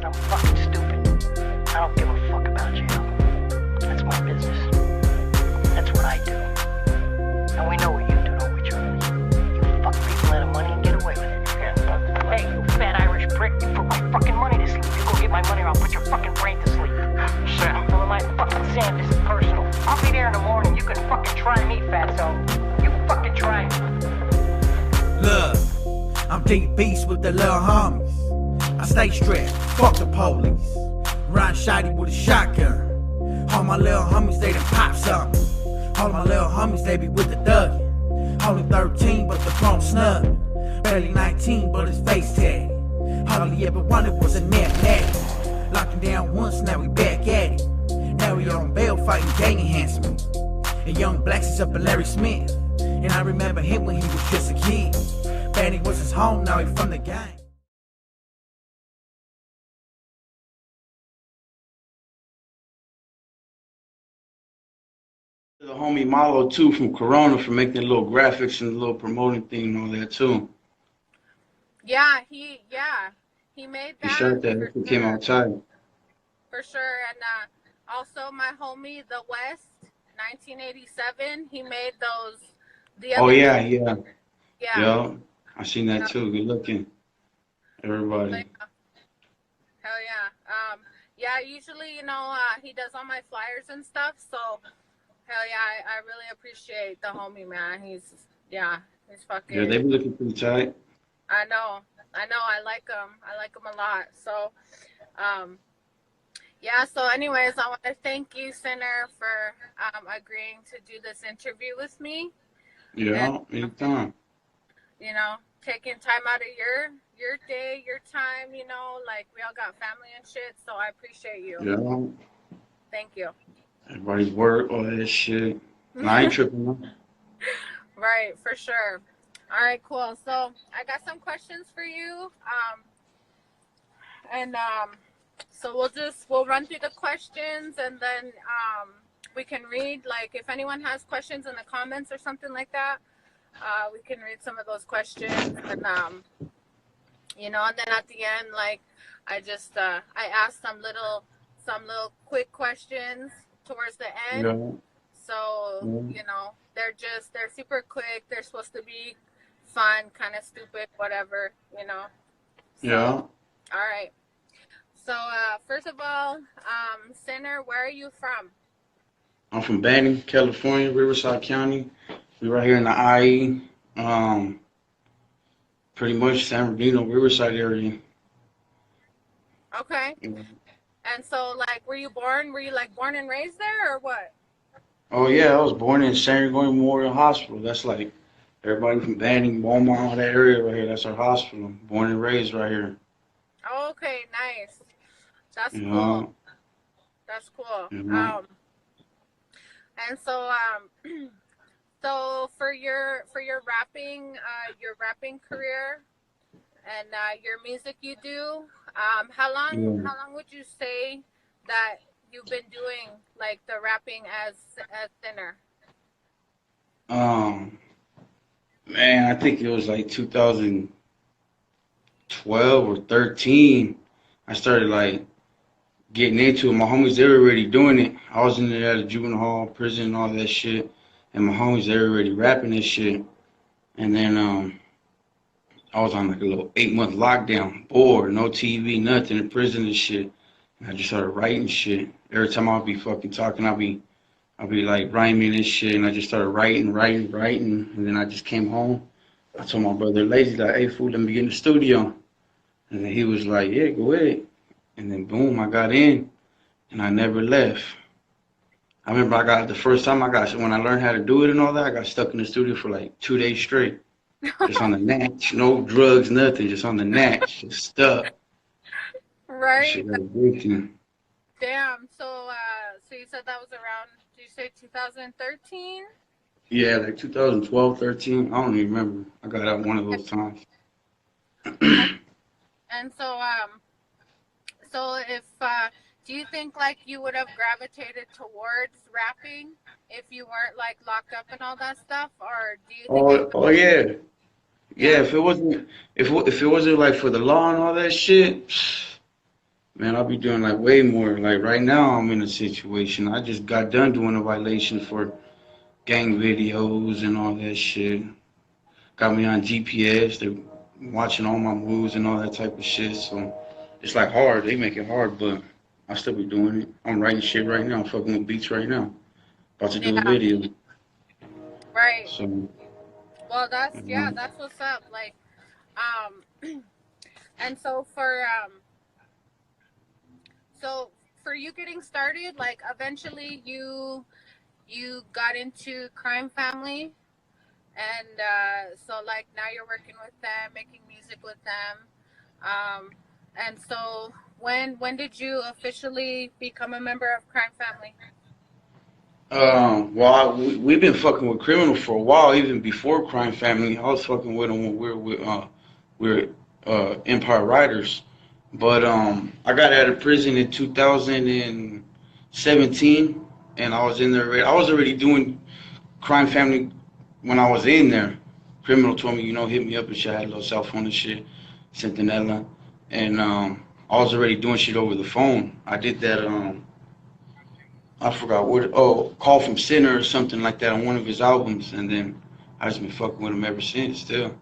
I'm fucking stupid. I don't give a fuck about jail. That's my business. That's what I do. And we know what you do, don't we, Charlie? You fuck people out of money and get away with it. Yeah. Hey, you fat Irish prick, you put my fucking money to sleep. You go get my money or I'll put your fucking brain to sleep. Sam. Tell him I'm fucking Sam, this is personal. I'll be there in the morning. You can fucking try me, fatso. You fucking try me. Look, I'm deep beast with the little homies. I stay strapped, fuck the police. Ride shotty with a shotgun. All my little homies, they done pop something. All my little homies, they be with the thuggin'. Only 13, but the phone snug. Barely 19, but his face tatted. Hardly ever wanted was a net natty. Locked him down once, now we back at it. Now we on bail fighting gang enhancement. And young blacks is up at Larry Smith. And I remember him when he was just a kid. Banny was his home, now he from the gang. The homie Malo too from Corona for making the little graphics and the little promoting thing and all that too. Yeah, he made that. He shot that. It came out tight. For sure, and also my homie The West, 1987. He made those. Oh yeah. Yeah. I seen that too. Good looking. Everybody. Hell yeah. Yeah. Usually, he does all my flyers and stuff. So, hell yeah, I really appreciate the homie, man. He's fucking. Yeah, they be looking pretty tight. I know. I like him a lot. So, yeah. So, anyways, I want to thank you, Sinner, for agreeing to do this interview with me. Yeah, anytime. Taking time out of your day, your time. Like we all got family and shit. So I appreciate you. Yeah. Thank you. Everybody's work, all that shit. And I ain't tripping. Right, for sure. All right, cool. So I got some questions for you. So we'll run through the questions and then we can read, like, if anyone has questions in the comments or something like that, we can read some of those questions and and then at the end, like, I asked some little quick questions towards the end. Yeah. So, they're super quick. They're supposed to be fun, kind of stupid, whatever, So, Yeah. All right. So, first of all, Sinner, where are you from? I'm from Banning, California, Riverside County. We right here in the IE. Pretty much San Bernardino, Riverside area. Okay. Yeah. And so, like, were you born and raised there or what? Oh yeah, I was born in San Gregorio Memorial Hospital. That's like everybody from Banning, Beaumont, all that area right here. That's our hospital. Born and raised right here. Oh, okay, nice. That's Yeah. cool. That's cool. Yeah. And so, so for your rapping career and your music you do, how long would you say that you've been doing, like, the rapping as Sinner? Man, I think it was like 2012 or 13. I started like getting into it. My homies, they were already doing it. I was in there at a juvenile hall, prison, all that shit. And my homies, they were already rapping this shit. And then I was on like a little 8-month lockdown, bored, no TV, nothing, in prison and shit. And I just started writing shit. Every time I'll be fucking talking, I'll be like rhyming and shit. And I just started writing. And then I just came home. I told my brother Lazy, like, hey, fool, let me get in the studio. And then he was like, yeah, go ahead. And then boom, I got in, and I never left. I remember the first time when I learned how to do it and all that, I got stuck in the studio for like 2 days straight. Just on the natch, no drugs, nothing, just on the natch, just stuck. Right. Shit got addicting. Damn. So you said that was around, did you say 2013? Yeah, like 2012, 13. I don't even remember. I got out one of those times. And so if do you think, like, you would have gravitated towards rapping if you weren't, like, locked up and all that stuff, or do you think? Oh yeah, yeah. If it wasn't like for the law and all that shit, Man, I'll be doing like way more. Like right now, I'm in a situation. I just got done doing a violation for gang videos and all that shit. Got me on GPS. They're watching all my moves and all that type of shit. So it's like hard. They make it hard, but I still be doing it. I'm writing shit right now. I'm fucking with beats right now. About to do a Yeah, video. right. So, Well, that's, you yeah, know. that's what's up. Like, um, and so for you getting started, like eventually you got into Crime Family, and so like now you're working with them, making music with them. Um, and so when did you officially become a member of Crime Family? We've been fucking with criminal for a while, even before Crime Family. I was fucking with them when we were Empire Riders. But I got out of prison in 2017, and I was in there. I was already doing Crime Family when I was in there. Criminal told me, hit me up and shit. I had a little cell phone and shit, Centinela, and I was already doing shit over the phone. I did that. I forgot what. Oh, Call from Sinner or something like that on one of his albums, and then I just been fucking with him ever since. Still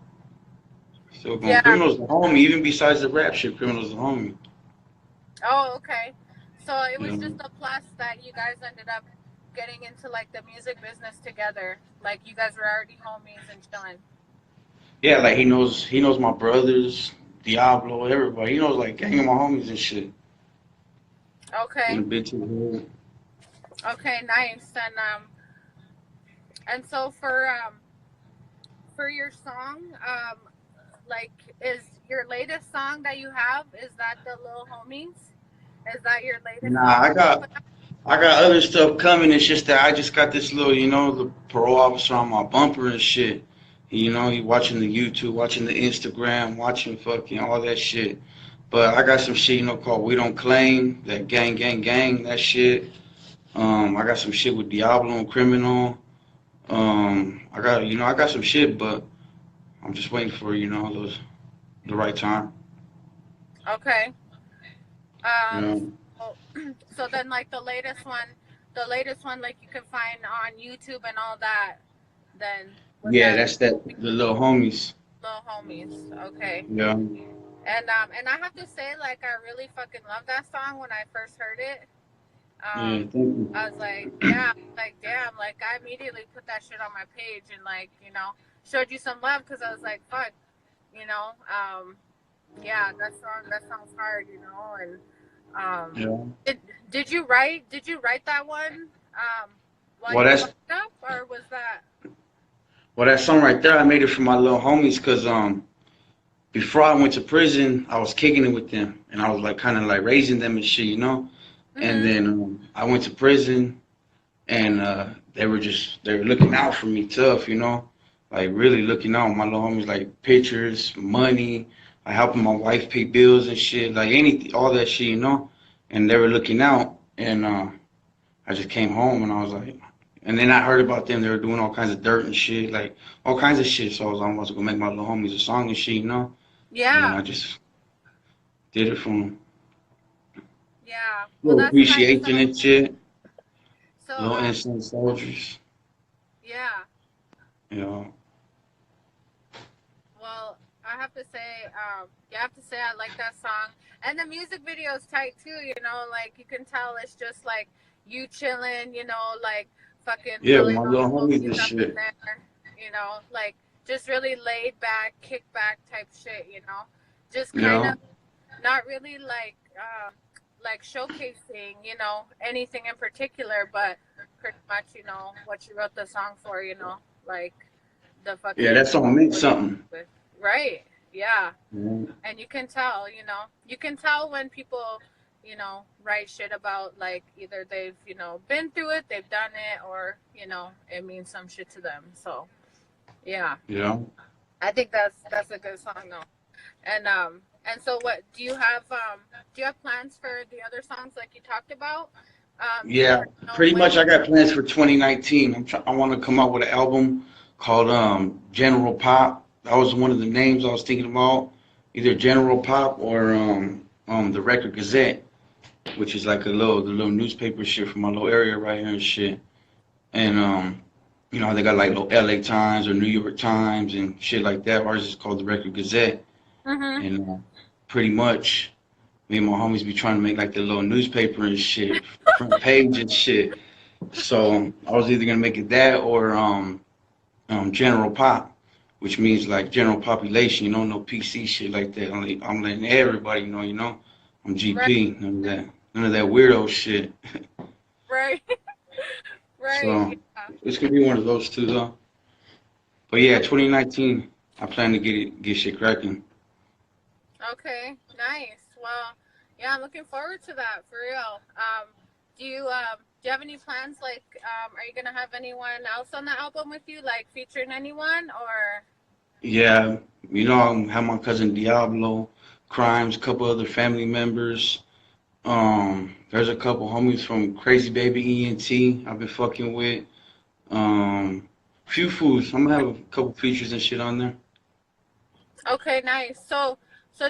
going. Yeah. Criminal's the homie, even besides the rap shit. Criminal's the homie. Oh, okay. So it You was just know? a plus that you guys ended up getting into like the music business together. Like you guys were already homies and chilling. Yeah, like he knows my brothers, Diablo, everybody. He knows like gang of my homies and shit. In Okay. a bit too. Okay, nice. And so for your song, like is your latest song that you have, is that the Lil Homies? Is that your latest Nah, song I that you got put out? I got other stuff coming. It's just that I just got this little, the parole officer on my bumper and shit. He watching the YouTube, watching the Instagram, watching fucking all that shit. But I got some shit, called We Don't Claim, that gang, gang, gang, that shit. I got some shit with Diablo and Criminal. I got some shit, but I'm just waiting for, the right time. Okay. You Um know? so, so then like the latest one like you can find on YouTube and all that, then was Yeah, that that's that, the little homies. Lil Homies? Okay. Yeah. And I have to say, like, I really fucking love that song when I first heard it. Yeah, Um, thank you. I was like, yeah, like, damn, like, I immediately put that shit on my page and, like, showed you some love because I was like, fuck, you know, um, yeah, that sounds hard, and, um, Yeah. did, did you write that one, while Well, you were that's locked up, or was that, Well, that song right there, I made it for my little homies because before I went to prison, I was kicking it with them, and I was like kind of like raising them and shit. And mm-hmm, then I went to prison, and they were looking out for me tough, like really looking out. My little homies like pictures, money, like helping my wife pay bills and shit, like anything, all that shit. And they were looking out, and I just came home and I was like, and then I heard about them. They were doing all kinds of dirt and shit, like all kinds of shit. So I was almost gonna make my little homies a song and shit. And then yeah, I just did it from yeah, well, little that's nice, appreciation and shit, so, little instant soldiers, yeah. you know. Well, I have to say, I like that song, and the music video is tight too. Like you can tell it's just like you chilling. Like fucking Yeah, with throwing my all the little homies and homies up in shit. there. Like just really laid back, kick back type shit. Just kind of Yeah, not really like showcasing anything in particular, but pretty much what you wrote the song for. Like the yeah, fucking that song meant what you something. with. Right. Yeah. Yeah, And you can tell when people, write shit about like either they've, been through it, they've done it, or, it means some shit to them. So yeah. yeah, I think that's a good song though. And so what do you have plans for the other songs like you talked about? Do you yeah. already know Pretty much, when? I got plans for 2019. I want to come out with an album called General Pop. That was one of the names I was thinking about, either General Pop or the Record Gazette, which is like the little newspaper shit from my little area right here and shit. And you know, they got like little LA Times or New York Times and shit like that. Ours is called the Record Gazette. Mhm. And pretty much, me and my homies be trying to make like the little newspaper and shit, front page and shit. So I was either gonna make it that or general pop, which means like general population. You know, no PC shit like that. I'm letting everybody know. You know, I'm Right. GP. None of that weirdo shit. Right. Right. So Yeah. it's gonna be one of those two though. But yeah, 2019, I plan to get shit cracking. Okay. Nice. Well, yeah, I'm looking forward to that for real. Do you have any plans? Like, are you gonna have anyone else on the album with you, like featuring anyone, or? Yeah, you know, I have my cousin Diablo, Crimes, couple other family members. There's a couple homies from Crazy Baby ENT I've been fucking with. Few foods. I'm gonna have a couple features and shit on there. Okay, nice. So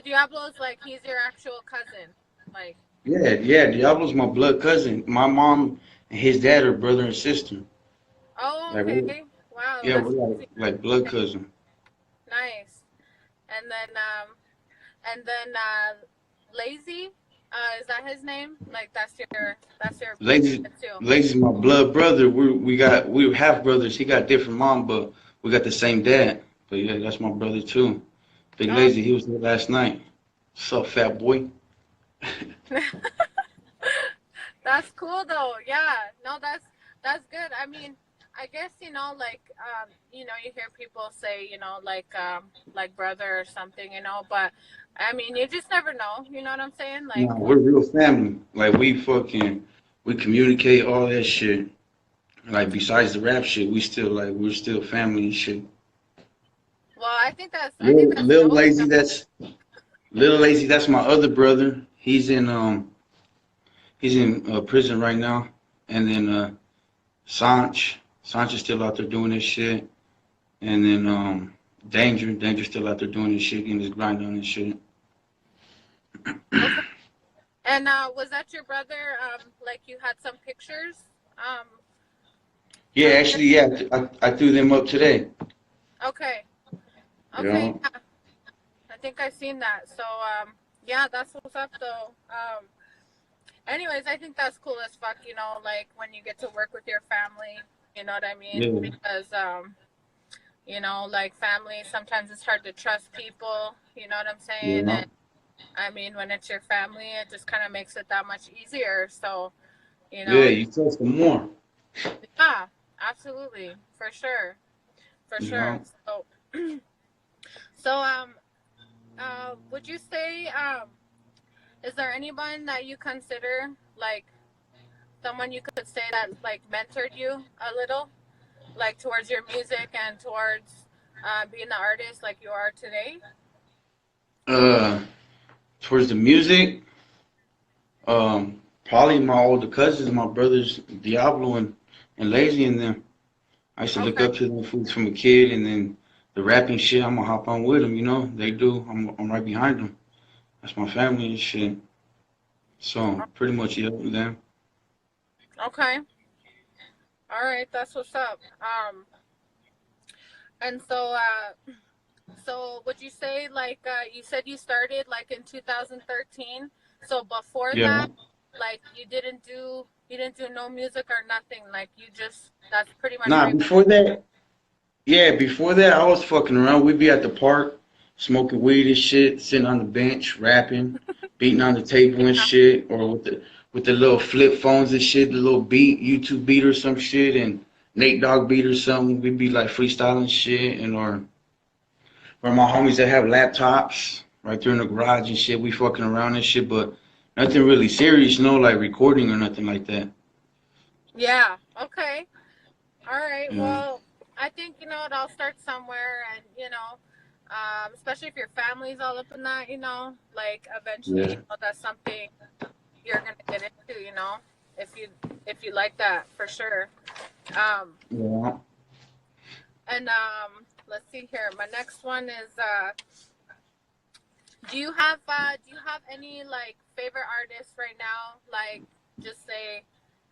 Diablo's like he's your actual cousin, like. Yeah, yeah. Diablo's my blood cousin. My mom and his dad are brother and sister. Oh, Like, okay. Wow, yeah, that's we're crazy. like blood cousin. Nice. And then Lazy, is that his name? Like that's your Lazy, kid too. Lazy's my blood brother. We were half brothers. He got different mom, but we got the same dad. But yeah, that's my brother too. Big Oh, Lazy, he was there last night. What's up, fat boy? that's cool though. Yeah. No, that's good. I mean, I guess like you hear people say like brother or something, but I mean, you just never know. You know what I'm saying? Like, Nah, we're real family. Like we communicate all that shit. Like besides the rap shit, we're still family and shit. well, I think that's Lil dope. Lazy, that's my other brother. He's in prison right now. And then Sanch is still out there doing his shit. And then Danger's still out there doing his shit, getting his grind on his shit. Okay. And was that your brother? Like you had some pictures? Um, Yeah, on him? actually, yeah, I threw them up today. Okay. Okay. Yeah, Yeah. I think I've seen that. So yeah, that's what's up though. Anyways, I think that's cool as fuck. Like when you get to work with your family. You know what I mean? yeah, Because like family, sometimes it's hard to trust people. You know what I'm saying? yeah, And I mean, when it's your family, it just kind of makes it that much easier. So, you yeah. know, You trust them more. yeah, absolutely, for sure, for You sure. know. So, so would you say, is there anyone that you consider like someone you could say that like mentored you a little, like towards your music and towards being the artist like you are today? Uh, Towards the music, probably my older cousins, my brothers Diablo and Lazy and them. I used to look Okay. up to them fools from a kid, and then the rapping shit, I'm gonna hop on with them. You know, they do. I'm right behind them. That's my family and shit. So pretty much yeah, them. Okay. All right. That's what's up. And so would you say like you said you started like in 2013? So before Yeah. that, like you didn't do no music or nothing. Like you just that's pretty much Nah, right. before that, yeah, before that, I was fucking around. We'd be at the park, smoking weed and shit, sitting on the bench, rapping, beating on the table and shit, or with the little flip phones and shit, the little beat, YouTube beat or some shit, and Nate Dogg beat or something. We'd be like freestyling shit, and or my homies that have laptops right there in the garage and shit. We fucking around and shit, but nothing really serious, no like recording or nothing like that. Yeah. Okay. All right. Yeah, Well, I think it all starts somewhere, and especially if your family's all up in that, like eventually, yeah, that's something you're gonna get into, if you like that for sure. Um, yeah. and let's see here. My next one is do you have any like favorite artists right now? Like just say,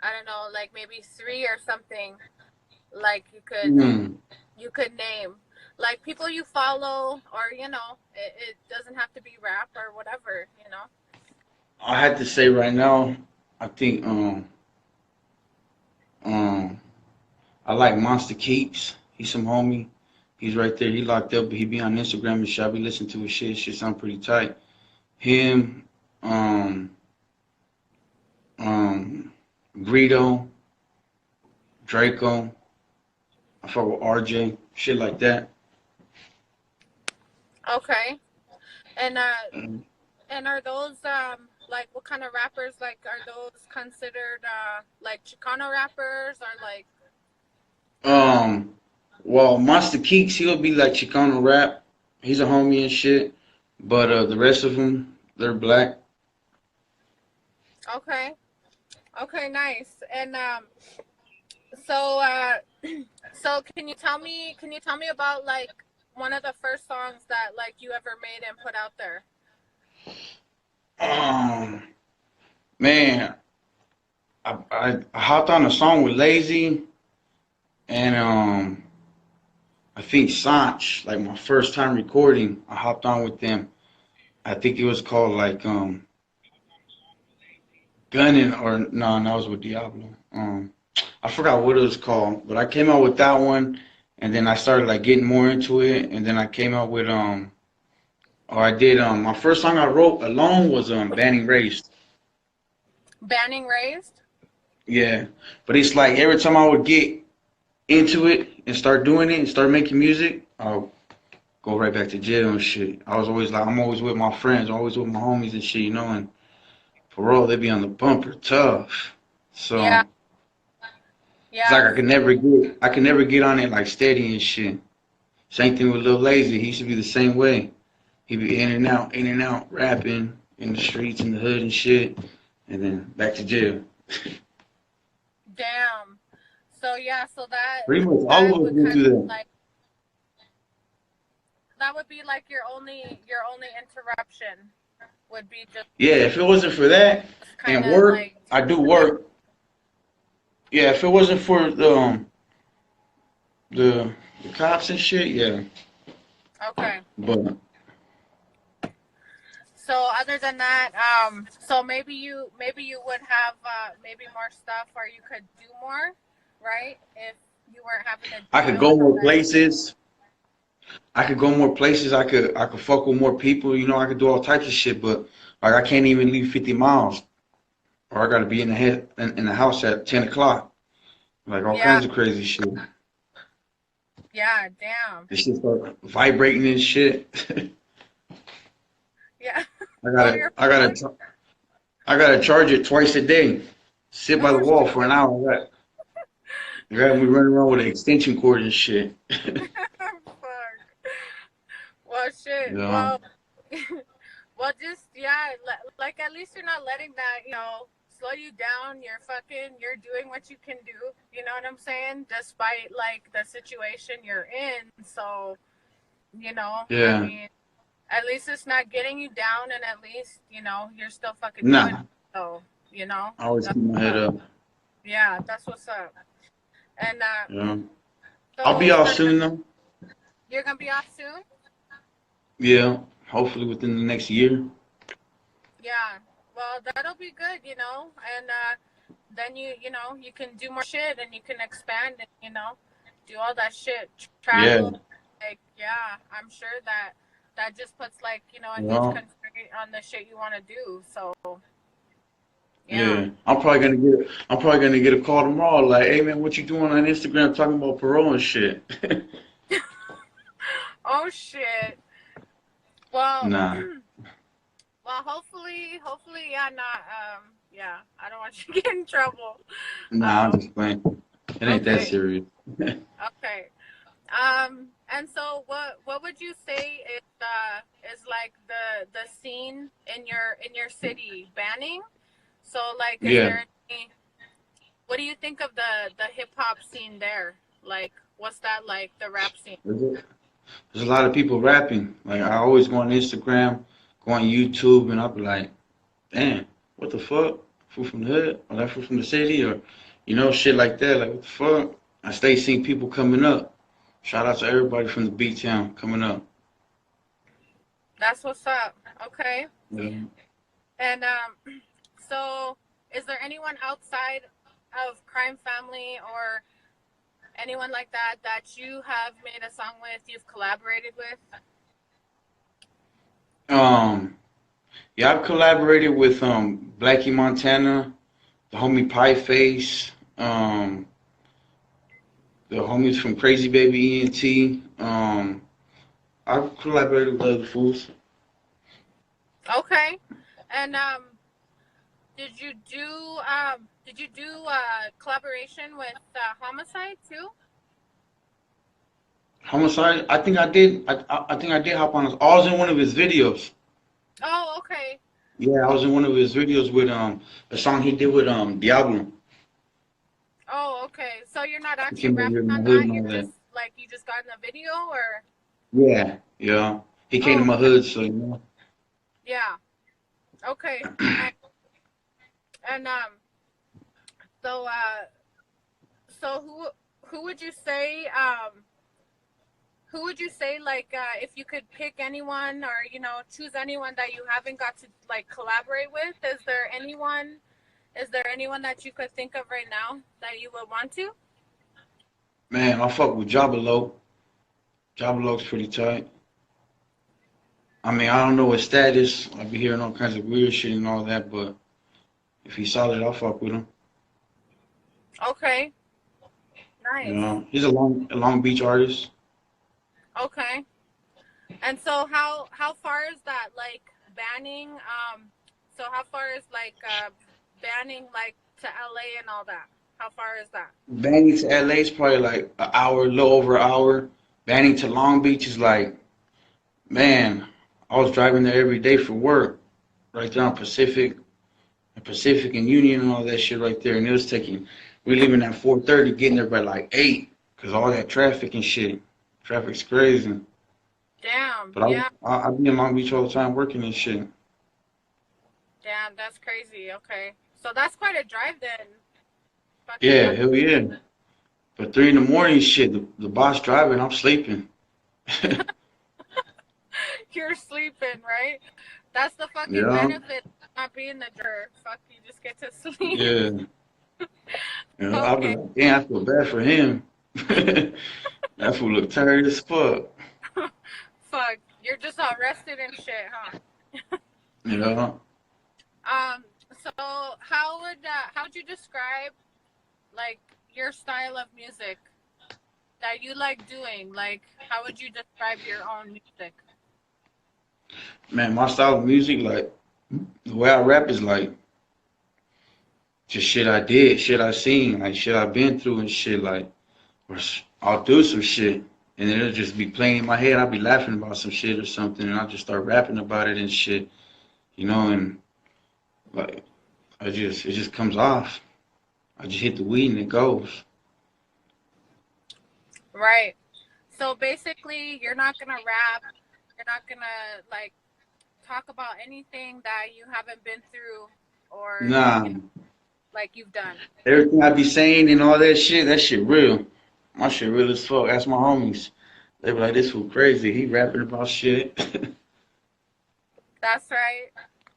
I don't know, like maybe three or something. Like Hmm. you could name like people you follow, or it doesn't have to be rap or whatever. I had to say right now, I think um I like Monster Keeps. He's some homie. He's right there. He locked up, but he be on Instagram and shit. I be listening to his shit. His shit sound pretty tight. Him, um, um, Greedo, Draco. I fuck with RJ. Shit like that. Okay. And Um, and are those like what kind of rappers, like are those considered like Chicano rappers or like um, well, Monster Keeks, he'll be like Chicano rap. He's a homie and shit. But the rest of them, they're black. okay. Okay, nice. And so so can you tell me about like one of the first songs that like you ever made and put out there? Um, man, I hopped on a song with Lazy and I think Sanch, like my first time recording, I hopped on with them. I think it was called like Gunning or no, that was with Diablo. I forgot what it was called, but I came out with that one, and then I started like getting more into it, and then I came out with or I did my first song I wrote alone was Banning Raised. Banning Raised? Yeah, but it's like every time I would get into it and start doing it and start making music, I'll go right back to jail and shit. I was always like, I'm always with my friends, always with my homies and shit, and parole, they be on the bumper tough. Yeah, So it's like yeah. I could never get on it like steady and shit. Same thing with Lil Lazy. He should be the same way. He be in and out, rapping in the streets, in the hood and shit, and then back to jail. Damn. So yeah, so Pretty much all that of us would went kind through of that. like that would be like your only interruption would be just Yeah, if it wasn't for that kind and of work, like I do yeah. work. Yeah, if it wasn't for the cops and shit, yeah. Okay. But So other than that, so maybe you would have maybe more stuff, or you could do more, right? If you weren't having to I could deal go with all more that shit. places. I could go more places. I could fuck with more people. I could do all types of shit. But like I can't even leave 50 miles, or I gotta be in in the house at 10 o'clock. Like all Yeah, kinds of crazy shit. yeah, damn. The shit start vibrating and shit. Yeah. I Oh, gotta your I phone? gotta I gotta charge it twice a day. Sit by the Oh wall for shit. an hour. I got me running around with an extension cord and shit. Fuck. Well, shit. Yeah. Well, well, just yeah, like at least you're not letting that, slow you down. You're doing what you can do. You know what I'm saying? Despite like the situation you're in. So, I Yeah. mean, at least it's not getting you down, and at least you're still fucking doing it. Nah. So, I always that's keep my what's head up. up. Yeah, that's what's up. And Yeah. I'll so be off so soon though. you're gonna be off soon? Yeah. Hopefully within the next year. Yeah. Well, that'll be good, and then you can do more shit, and you can expand, and do all that shit, Yeah. travel. Like, yeah, I'm sure that just puts like a huge Yeah. constraint on the shit you want to do. So yeah. Yeah. I'm probably gonna get a call tomorrow like, hey man, what you doing on Instagram talking about parole and shit? Oh shit. Well, Nah. well, hopefully, yeah, not yeah. I don't want you to get in trouble. Nah, I'm Um. just playing. It ain't that Okay. serious. Okay. And so what would you say is like the scene in your city banning? So like, is Yeah. there any? What do you think of the hip hop scene there? Like, what's that like, the rap scene? There's a lot of people rapping. Like I always go on Instagram. go on YouTube and I'll be like, damn, what the fuck? Food from the hood? Or that food from the city? Or, shit like that. Like, what the fuck? I stay seeing people coming up. Shout out to everybody from the beach town coming up. That's what's up. Okay. Yeah. And so is there anyone outside of Crime Family or anyone like that that you have made a song with, you've collaborated with? Yeah, I've collaborated with Blackie Montana, the homie Pie Face, the homies from Crazy Baby ENT. I've collaborated with other fools. Okay. And did you do collaboration with Homicide too? Homicide, I think I did. I think I did hop on. I was in one of his videos. Oh, okay. Yeah, I was in one of his videos with a song he did with Diablo. Oh, okay. So you're not He actually came over here rapping in my on hood that. and You're all that. just like you just got in the video, or? Yeah, yeah. He came to Oh, my okay. hood, so. Yeah. Okay. Nice. And so so who would you say like if you could pick anyone or choose anyone that you haven't got to like collaborate with, is there anyone that you could think of right now that you would want to? Man, I fuck with Jabalo. Jabalo's pretty tight. I mean, I don't know his status. I be hearing all kinds of weird shit and all that, but if he's solid, I'll fuck with him. Okay. Nice. He's a Long Beach artist. Okay. And so how far is that like banning so how far is like banning like to LA and all that? How far is that? Banning to LA is probably like an hour, a little over an hour. Banning to Long Beach is like, man, I was driving there every day for work, right there on Pacific and Union and all that shit right there, and it was taking. We leaving at 4:30, getting there by like 8, cause all that traffic and shit. Traffic's crazy. Damn. But Yeah. I be in Long Beach all the time working and shit. Damn, that's crazy. Okay. So that's quite a drive then. Fucking Yeah, hell yeah. But 3 in the morning, shit, the boss driving, I'm sleeping. you're sleeping, right? That's the fucking Yeah, benefit of not being the driver. Fuck, you just get to sleep. yeah. I'll be Okay. like, damn, I feel bad for him. That fool look tired as fuck. Fuck, you're just all rested and shit, huh? You know? So how would you describe like your style of music that you like doing? Like, how would you describe your own music? Man, my style of music, like, the way I rap is like, just shit I did, shit I seen, like, shit I've been through and shit, like, or I'll do some shit, and then it'll just be playing in my head. I'll be laughing about some shit or something, and I'll just start rapping about it and shit, and, like, it just comes off. I just hit the weed and it goes. Right. So basically, you're not gonna rap. You're not gonna like talk about anything that you haven't been through or Nah, like you've done. everything I be saying and all that shit real. My shit real as fuck. Ask my homies. They be like, this fool crazy. He rapping about shit. That's right.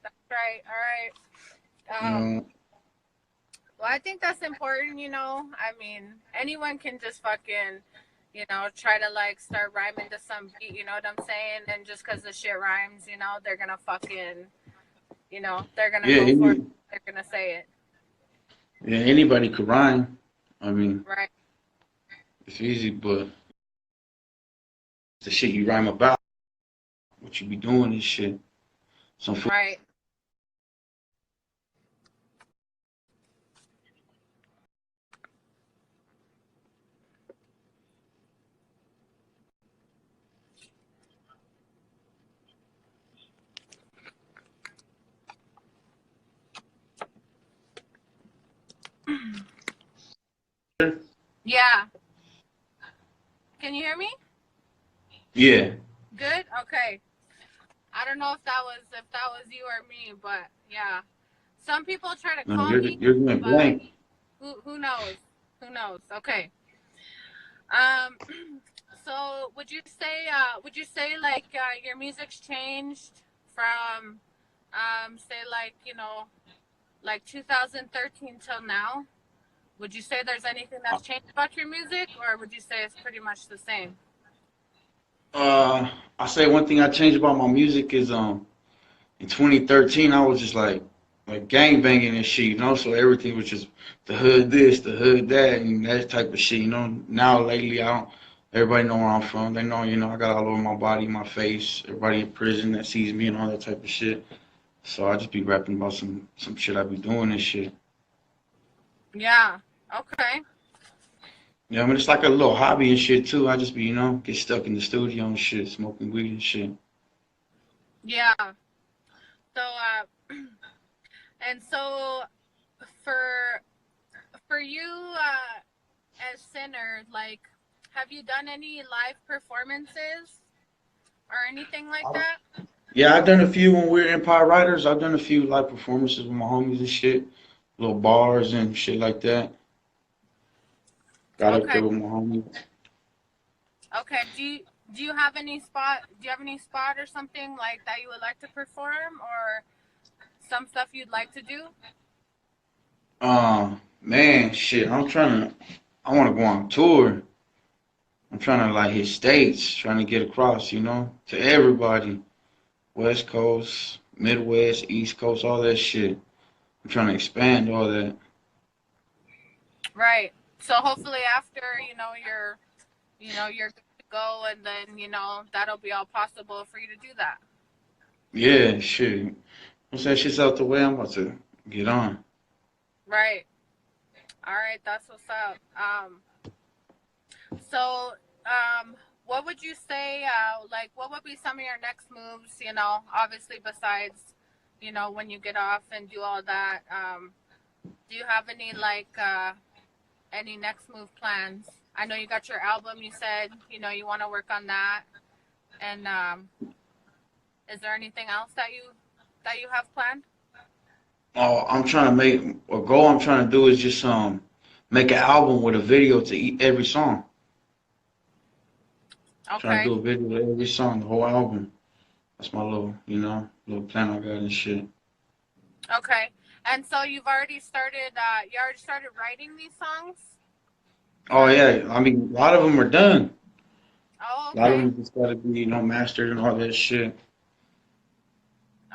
That's right. All right. um, Well, I think that's important. I mean, anyone can just fucking, try to like start rhyming to some beat. You know what I'm saying? And just because the shit rhymes, they're gonna fucking, they're gonna yeah, go for it. They're gonna say it. yeah, anybody could rhyme. I mean, Right. it's easy, but the shit you rhyme about, what you be doing and shit. Some fool. Right. Yeah. Can you hear me? Yeah. Good. Okay. I I don't know if that was you or me, but yeah. Some people try to No, call me, you're going but blank. who knows? Who knows? Okay. Um, so would you say like your music's changed from say like like 2013 till now? Would you say there's anything that's changed about your music, or would you say it's pretty much the same? I say one thing I changed about my music is in 2013 I was just like gang banging and shit, you know. So everything was just the hood this, the hood that, and that type of shit, you know. Now lately I don't. Everybody know where I'm from. They know, you know, I got all over my body, my face. Everybody in prison that sees me and all that type of shit. So I just be rapping about some shit I be doing and shit. Yeah. Okay. Yeah, I mean it's like a little hobby and shit too. I just be, you know, get stuck in the studio and shit, smoking weed and shit. Yeah. So and so for you as Sinner, like, have you done any live performances or anything like that? Yeah, I've done a few when we were Empire Riders. I've done a few live performances with my homies and shit, little bars and shit like that. Got up Okay. there with my homies. Okay. Do you have any spot or something like that you would like to perform, or some stuff you'd like to do? Man, shit, I want to go on tour. I'm trying to like hit states, trying to get across, you know, to everybody. West Coast, Midwest, East Coast, all that shit. I'm trying to expand all that. Right. So hopefully after, you're good to go, and then, that'll be all possible for you to do that. Yeah, shit. Once that shit's out the way, I'm about to get on. Right. All right, that's what's up. So, what would you say, like, what would be some of your next moves, obviously besides, when you get off and do all that, do you have any, like, any next move plans? I know you got your album, you said, you want to work on that. And, is there anything else that you have planned? Oh, I'm trying to make a goal. I'm trying to do is just make an album with a video to every song. Trying to Okay. do a video to every song, the whole album. That's my little, you know, little plan I got and shit. Okay. And so you already started writing these songs? Oh yeah, I mean, a lot of them are done. Oh, A lot of okay. them just gotta be, you know, mastered and all that shit.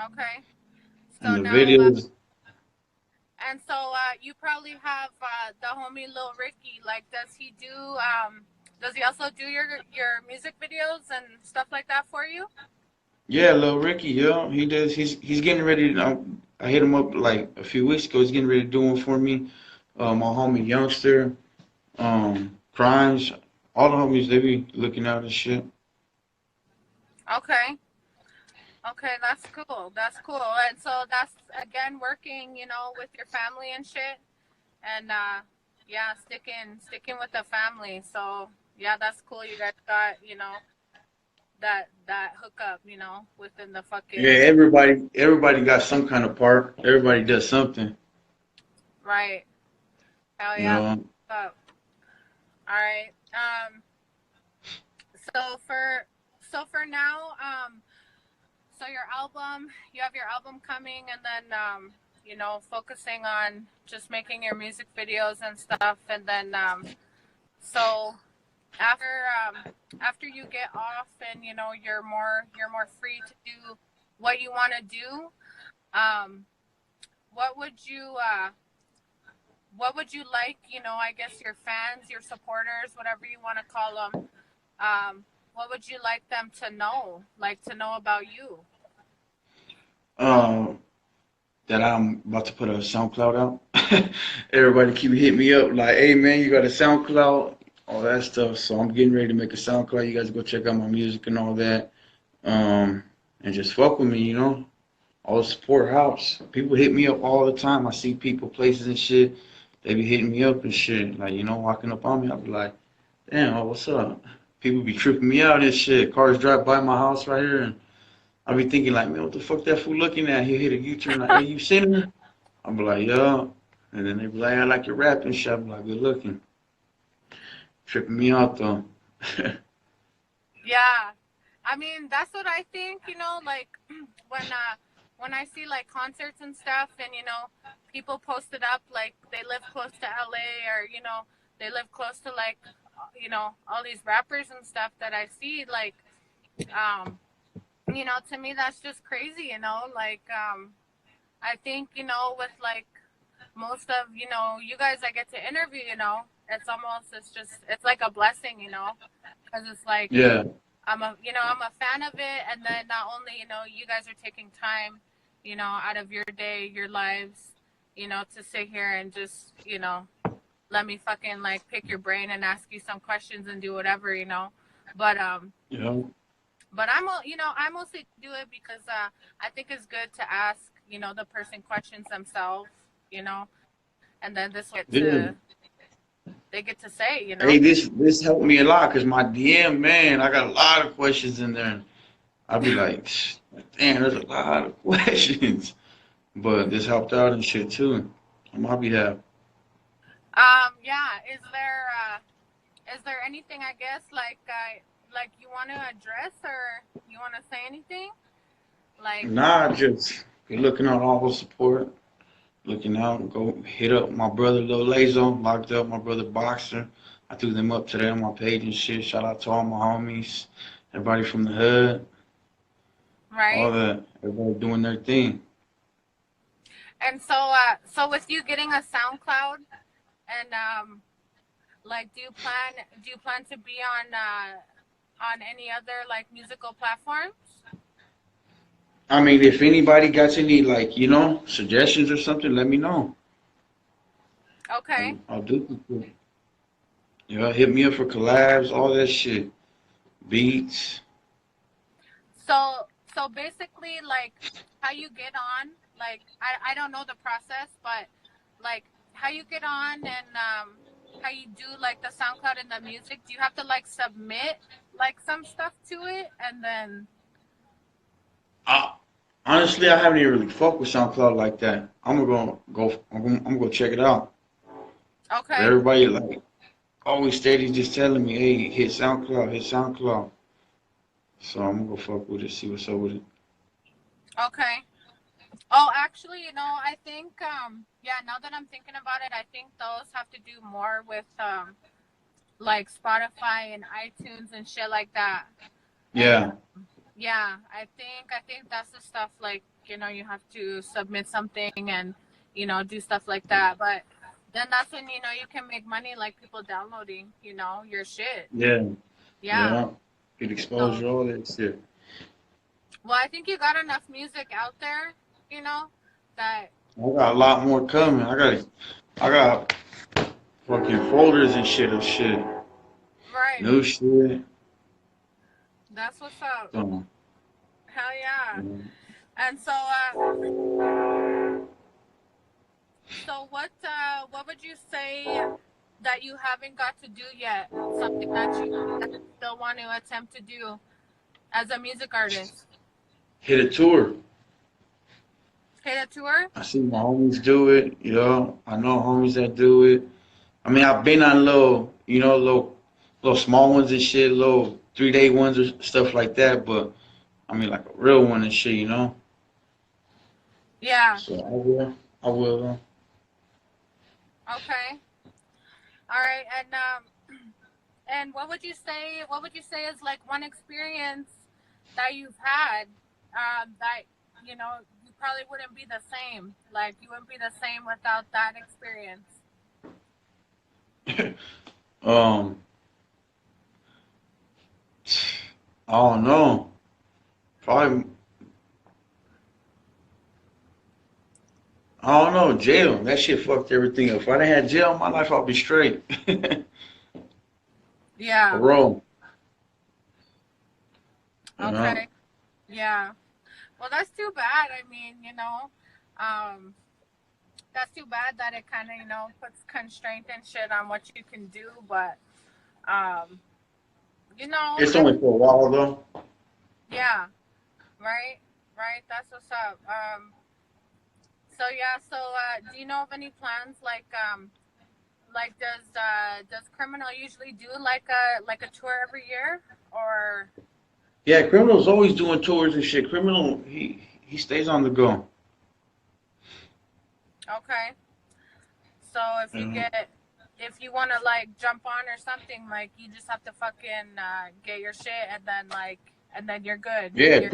Okay. And So the now, videos, you probably have the homie Lil Ricky. Like, does he also do your music videos and stuff like that for you? yeah, Lil Ricky, yeah, he does. He's getting ready. I hit him up like a few weeks ago. He's getting ready to do one for me. My homie Youngster, Crimes, all the homies they be looking out and shit. Okay. Okay, that's cool. That's cool. And so that's again working, with your family and shit. And yeah, sticking with the family. So yeah, that's cool. You guys got, that hookup, within the Yeah, fucking everybody got some kind of part. Everybody does something, right. Hell you yeah, that's know. what's up. All right. So for now, so your album, you have your album coming, and then focusing on just making your music videos and stuff, and then so after after you get off and you're more free to do what you want to do, um, what would you like, I guess your fans, your supporters, whatever you want to call them, what would you like them to know, like to know about you? Uh, that I'm about to put a SoundCloud out. Everybody keep hitting me up like, "Hey man, you got a SoundCloud?" All that stuff. So I'm getting ready to make a SoundCloud. You guys go check out my music and all that. Um, and just fuck with me, you know. All the support helps. People hit me up all the time. I see people, places and shit. They be hitting me up and shit. Like, you know, walking up on me. I be like, damn, what's up? People be tripping me out and shit. Cars drive by my house right here and I be thinking like, man, what the fuck that fool looking at? He'll hit a U-turn like, hey, you seen him? I be like, yeah. And then they be like, I like your rapping shit. I be like, good looking. Tripping me out though. Yeah, I mean that's what I think. You know, like when I see like concerts and stuff, and you know, people post it up like they live close to LA, or you know, they live close to like you know all these rappers and stuff that I see. Like, um, you know, to me that's just crazy. You know, like I think you know with like most of you know you guys I get to interview. You know, it's like a blessing. You know, because it's like Yeah. I'm a fan of it, and then not only you know you guys are taking time, you know, out of your day, your lives, you know, to sit here and just you know let me fucking like pick your brain and ask you some questions and do whatever, you know, but Yeah. you know I mostly do it because I think it's good to ask you know the person questions themselves, you know, and then Yeah. they get to say, you Hey, know. this helped me a lot because my DM, man, I got a lot of questions in there. I'll be like, damn, there's a lot of questions. But this helped out and shit too on my behalf. Yeah, is there anything I guess like you want to address or you want to say anything? Like, Nah, just be looking out all the support, looking out and go hit up my brother Lil Lazo, locked up my brother Boxer. I threw them up today on my page and shit. Shout out to all my homies, everybody from the hood, all right? that. Everybody doing their thing. And so with you getting a SoundCloud and like do you plan to be on any other like musical platforms? I mean, if anybody got any like, suggestions or something, let me know. Okay. I'll do it. Hit me up for collabs, all that shit. Beats. So basically like how you get on, like I don't know the process, but like how you get on and how you do like the SoundCloud and the music, do you have to like submit like some stuff to it and then I, honestly, I haven't even really fucked with SoundCloud like that. I'm gonna go check it out. But okay. everybody like always steady just telling me, hey, hit SoundCloud, hit SoundCloud. So I'm gonna go fuck with it, see what's up with it. Okay. Oh, actually, you know, I think yeah, now that I'm thinking about it, I think those have to do more with like Spotify and iTunes and shit like that. And Yeah, yeah, I think that's the stuff like, you know, you have to submit something and, you know, do stuff like that. But then that's when, you know, you can make money like people downloading, you know, your shit. yeah, Yeah. yeah. Get So, exposure, all that shit. well, I think you got enough music out there, you know, that I got a lot more coming. I got fucking folders and shit of shit. right. New shit. That's what's up. So, Hell yeah. yeah. And so what would you say that you haven't got to do yet? Something that you still want to attempt to do as a music artist? Hit a tour. Hit a tour? I see my homies do it. I know homies that do it. I mean, I've been on little small ones and shit, little 3 day ones or stuff like that. But I mean, like a real one and shit. Yeah. So I will. I will. Okay. All right. And what would you say is like one experience that you've had that you know you probably wouldn't be the same. Like you wouldn't be the same without that experience. um, I don't know. Probably. I don't know. Jail. That shit fucked everything up. If I didn't have jail in my life, I'll be straight. Yeah. Parole. You know? Okay. Yeah. Well, that's too bad. I mean, you know, um, that's too bad that it kind of, you know, puts constraint and shit on what you can do. But, um, you know, It's only for a while though. yeah, Right, right. That's what's up. So yeah. So do you know of any plans like does Criminal usually do like a tour every year or? Yeah, Criminal's always doing tours and shit. Criminal, he stays on the go. Okay. So You know? if you want to like jump on or something, like you just have to fucking get your shit and then you're good. Yeah, You're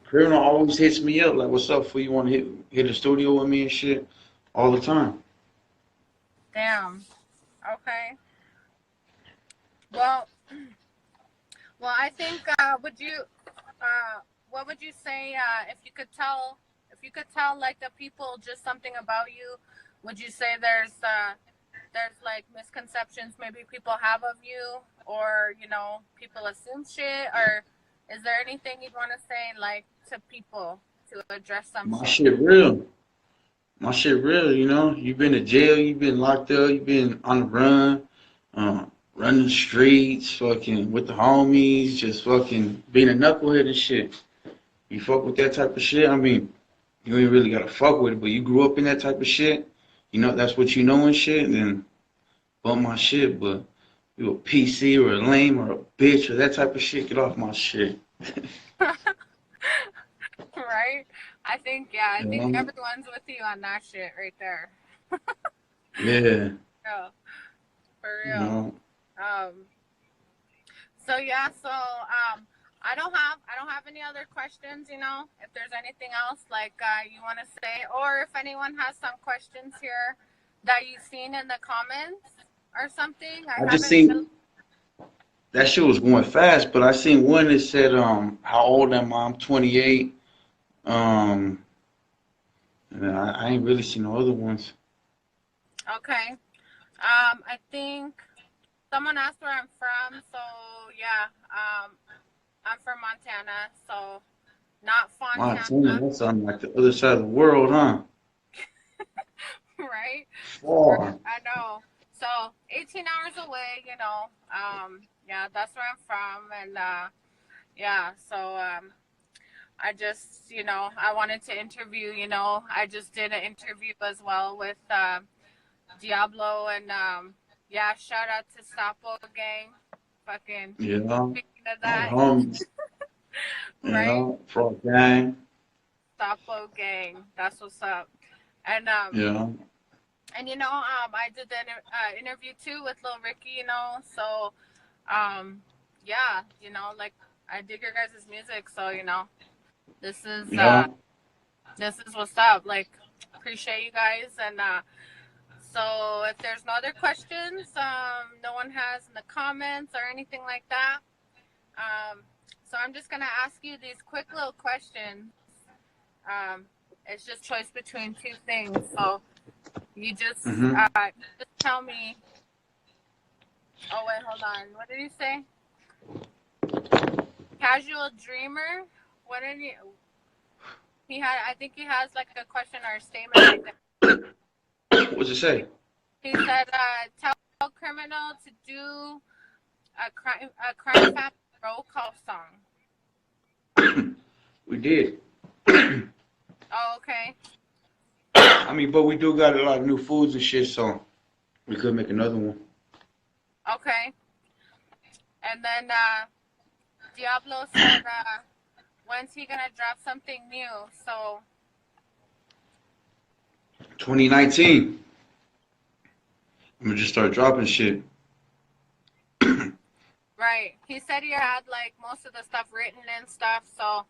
criminal always hits me up like, "What's up? For you want to hit the studio with me and shit?" All the time. damn. Okay. Well, well, I think would you what would you say if you could tell like the people just something about you? Would you say there's like misconceptions maybe people have of you, or people assume shit, or is there anything you'd want to say like to people to address some My shit? shit real. My shit real. You know, you've been to jail, you've been locked up, you've been on the run, running the streets, fucking with the homies, just fucking being a knucklehead and shit. You fuck with that type of shit. I mean, you ain't really gotta fuck with it, but you grew up in that type of shit. You know that's what you know and shit. And then bump my shit, but you a PC or a lame or a bitch or that type of shit. Get off my shit. Right? I You think know? everyone's with you on that shit right there. Yeah. Yeah, for You real. know. Um, so yeah, I don't have any other questions, If there's anything else like you want to say, or if anyone has some questions here that you've seen in the comments or something. I I just haven't really. seen that shit was going fast, but I seen one that said, how old am I? I'm 28. Um, and I ain't really seen no other ones. Okay. I think someone asked where I'm from, so yeah. I'm from Montana, so not Montana, Fontana, that's on like the other side of the world, huh? right? Right. Far. I know. So 18 hours away, yeah, that's where I'm from, and yeah. So I just, I wanted to interview. I just did an interview as well with Diablo, and yeah, shout out to Sapo Gang. Fucking You know, speaking of all the that, homies. You right? know, frog gang. Sapo Gang. That's what's up. And You know, I did the interview too with Lil Ricky. So yeah, like I dig your guys' music, so this is you know. what's up. Like, appreciate you guys, and so if there's no other questions, no one has in the comments or anything like that. So I'm just gonna ask you these quick little questions. Um, it's just choice between two things. So you Hmm. just tell me. Oh wait, hold on. What did he say? Casual dreamer. What did he? He had. I think he has like a question or a statement like that. What's it say? He said, "Tell criminal to do a crime family roll call song." We did. Oh, okay. I mean, but we do got a lot of new foods and shit, so we could make another one. Okay. And then Diablo said, when's he gonna drop something new? So 2019. I'm gonna just start dropping shit. right. He said he had like most of the stuff written and stuff. So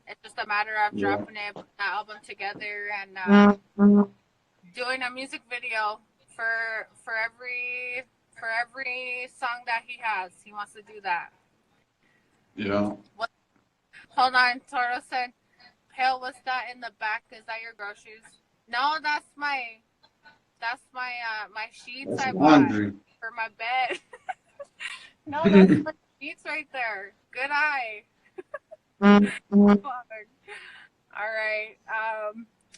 it's just a matter of Yeah. dropping it, putting that album together, and doing a music video for every song that he has. He wants to do that. Yeah. What? Hold on. Toro said, "Hell, what's that in the back? Is that your groceries?" No, that's my sheets That's I bought laundry. for my bed. No, that's my sheets right there. Good eye. Fuck. All right.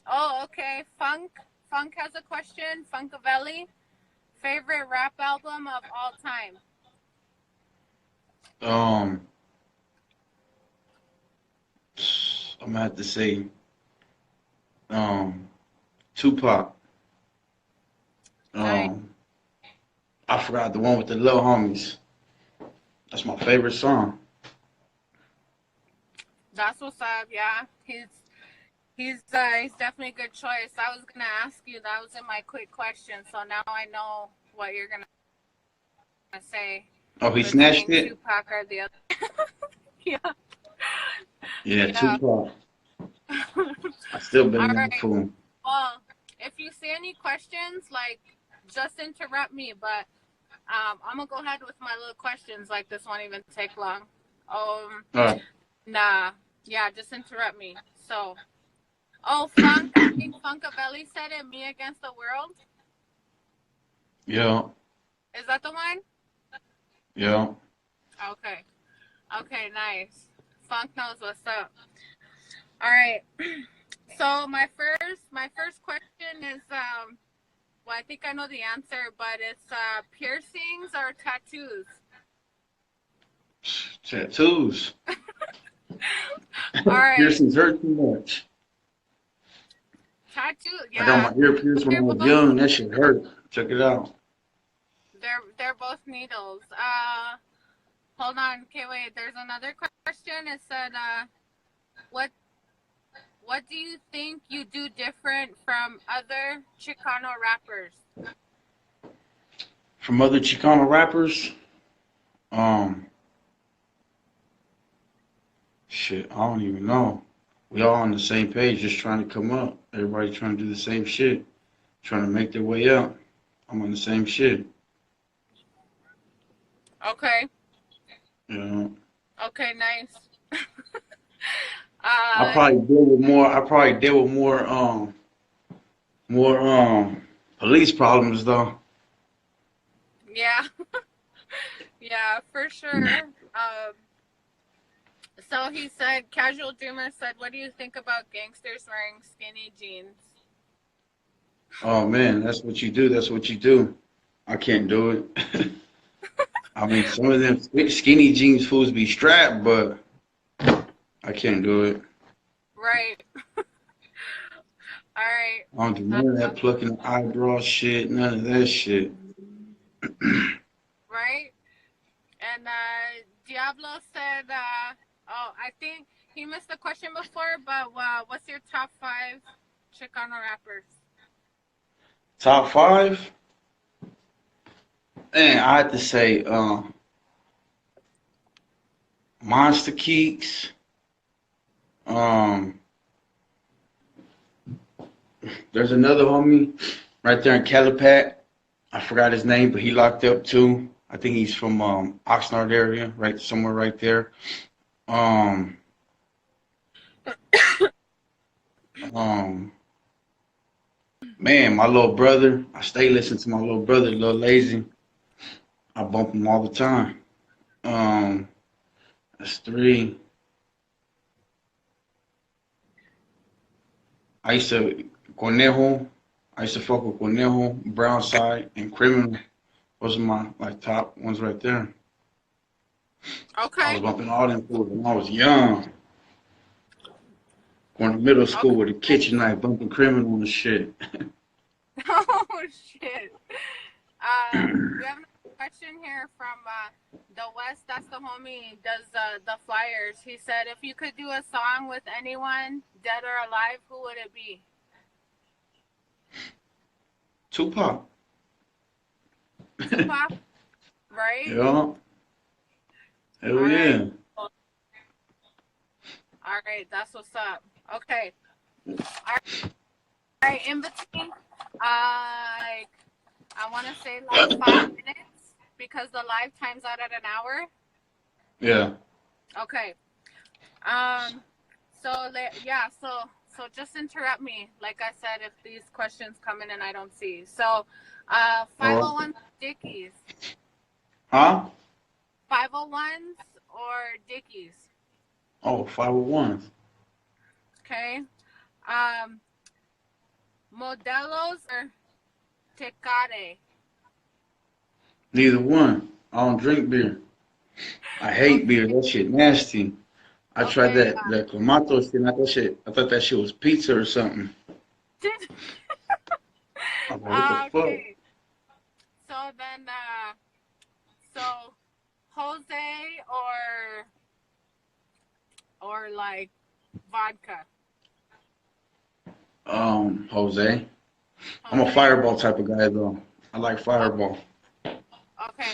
Oh, okay. Funk has a question. Funkavelli, favorite rap album of all time. Um, I'm gonna have to say um Tupac. Nice. Um, I forgot the one with the little homies. That's my favorite song. That's what's up. Yeah, he's definitely a good choice. I was gonna ask you. That was in my quick question. So now I know what you're gonna say Oh, he snatched between it? Tupac or the other. Yeah. Yeah, Yeah. Tupac. I still All been that right. fool. Well, if you see any questions, like just interrupt me. But I'm gonna go ahead with my little questions. Like this won't even take long. All right. Nah. Yeah, just interrupt me. So, Funk. I think Funkavelli said it. Me against the world. Yeah, Is that the one? yeah. Okay. Okay. Nice. Funk knows what's up. All right. So my first question is well, I think I know the answer, but it's piercings or tattoos. Tattoos. All right, Piercings hurt too much. tattoo. I got Yeah, my ear pierced when I they're was both young. That shit hurt. Check it out. they're both needles. Hold on. Okay, wait. There's another question. It said, what what do you think you do different from other Chicano rappers? From other Chicano rappers, um, shit, I don't even know. We all on the same page, just trying to come up. Everybody trying to do the same shit, trying to make their way up. I'm on the same shit. Okay. You know, Okay. Nice. I uh, probably deal with more. I probably deal with more police problems though. yeah. Yeah, for sure. So he said, Casual Dreamer said, what do you think about gangsters wearing skinny jeans? Oh man, that's what you do. That's what you do. I can't do it. I mean, some of them skinny jeans fools be strapped, but I can't do it. Right. All right. I don't do none of that Um, plucking the eyebrow shit, none of that shit. right. And Diablo said, I think he missed the question before, but what's your top five Chicano rappers? Top five? Man, I had to say Monster Keeks. Um, there's another homie right there in Calipat. I forgot his name, but he locked up too. I think he's from Oxnard area, right somewhere right there. Um, um, man, my little brother. I stay listening to my little brother, Lil Lazy. I bump him all the time. Um, that's three. I used to Conejo. I used to fuck with Conejo, Brownside, and Criminal. Those are my like top ones right there. I was Okay. bumping all them fools when I was young. Going to middle school Okay. with a kitchen knife, bumping Criminal and shit. Oh, shit. We have another question here from the West. That's the homie. Does the flyers? He said, if you could do a song with anyone, dead or alive, who would it be? Tupac. Tupac, right? Yeah. All Hell right. yeah. All right. That's what's up. Okay. All right. In between, like, I want to say like 5 minutes because the live time's out at an hour. Yeah. Okay. Yeah. So just interrupt me. Like I said, if these questions come in and I don't see. So, Oh. 501 Dickies. Huh? 501s or Dickies. Oh, 501. Okay. Um, Modelos or Tecate. Neither one. I don't drink beer. I hate Okay. beer. That shit nasty. I tried Okay. that clamato shit. I thought that shit was pizza or something. I was like, what the fuck? Okay. So then, so Jose or like vodka. Jose. I'm a Jose. fireball type of guy though. I like fireball. Okay.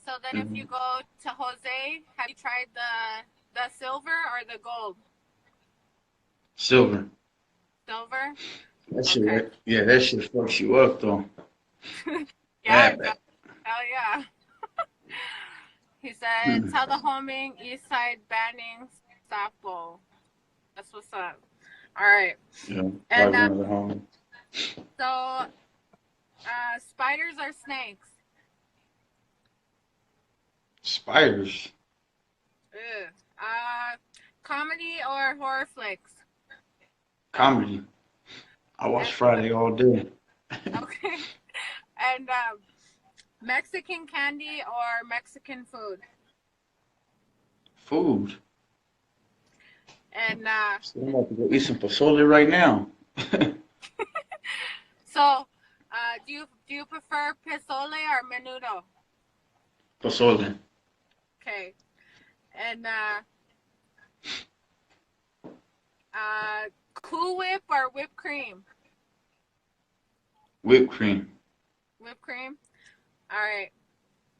So then if you Mhm. go to Jose, have you tried the silver or the gold? Silver. Silver. That shit, Okay. yeah, that shit fucks you up though. Yeah, Bad, it does. bad. Hell yeah. He said, Mm. tell the homing East Side banning Sapo. That's what's up. All right. Yeah, And like one of the homies. so, spiders or snakes? Spiders. Ugh. Comedy or horror flicks? Comedy. I watch And Friday all day. okay. And Mexican candy or Mexican food? Food. And So I'm about to go eat some pozole right now. so, do you prefer pisole or menudo? Pozole. Okay. And Cool Whip or whipped cream? Whipped cream. Whipped cream. All right.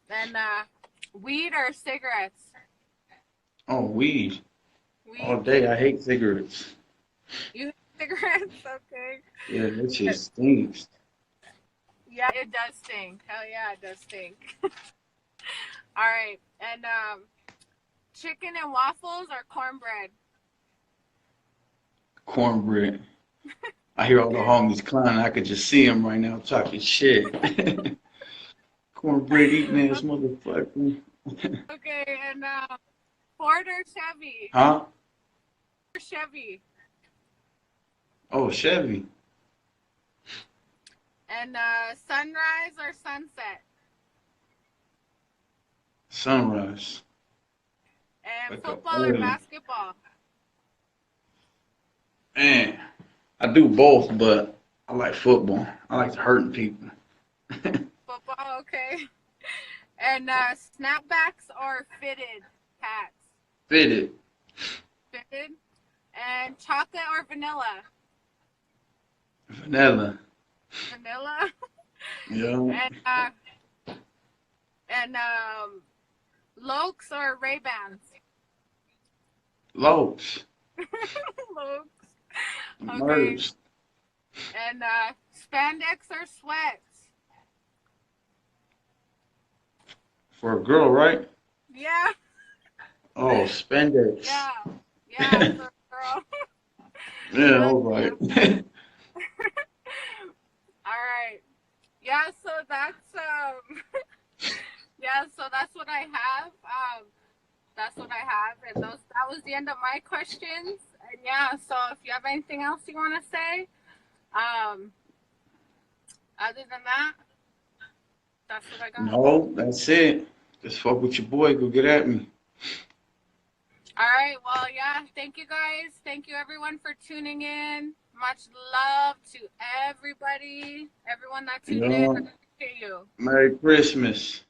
And weed or cigarettes? Oh, weed. All Weed. day. I hate cigarettes. You hate cigarettes? Okay. Yeah, that shit stinks. Yeah, it does stink. Hell yeah, it does stink. All right. And chicken and waffles or cornbread? Cornbread. I hear all the homies clowning. I could just see them right now talking shit. Cornbread eating ass motherfucker. Okay. And Ford or Chevy? Huh? Or Chevy. Oh, Chevy. And sunrise or sunset? Sunrise. And Wake up football or early. basketball? Man, I do both, but I like football. I like hurting people. Football, okay. And snapbacks or fitted hats? Fitted. Fitted. And chocolate or vanilla? Vanilla. Vanilla. Yeah. And Lokes or Ray-Bans? Lokes. Lokes. Okay. Merged. And spandex or sweats? For a girl, right? Yeah. Oh, spandex. Yeah. Yeah, for a girl. Yeah, all right. All right. Yeah, so that's yeah, so that's what I have. That's what I have, and that was the end of my questions. And yeah, so if you have anything else you want to say, other than that, that's what I got. No, that's it. Just fuck with your boy. Go get at me. All right. Well, yeah. Thank you guys. Thank you everyone for tuning in. Much love to everybody, everyone that tuned in. I Yeah. appreciate you. Merry Christmas.